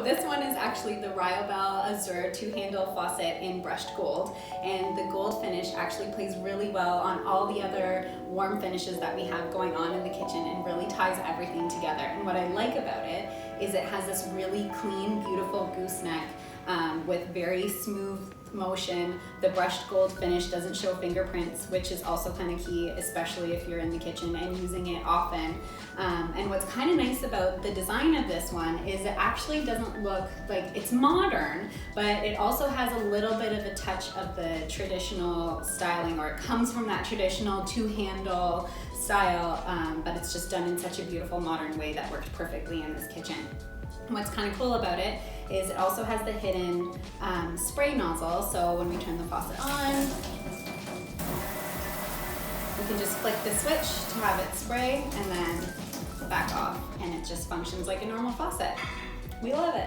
This one is actually the Riobel Azure two-handle faucet in brushed gold, and the gold finish actually plays really well on all the other warm finishes that we have going on in the kitchen and really ties everything together. And what I like about it is it has this really clean, beautiful gooseneck with very smooth motion. The brushed gold finish doesn't show fingerprints, which is also kind of key, especially if you're in the kitchen and using it often. And what's kind of nice about the design of this one is it actually doesn't look like it's modern, but it also has a little bit of a touch of the traditional styling, or it comes from that traditional two-handle style, but it's just done in such a beautiful modern way that works perfectly in this kitchen. What's kind of cool about it is it also has the hidden spray nozzle, so when we turn the faucet on, we can just flick the switch to have it spray and then back off, and it just functions like a normal faucet. We love it.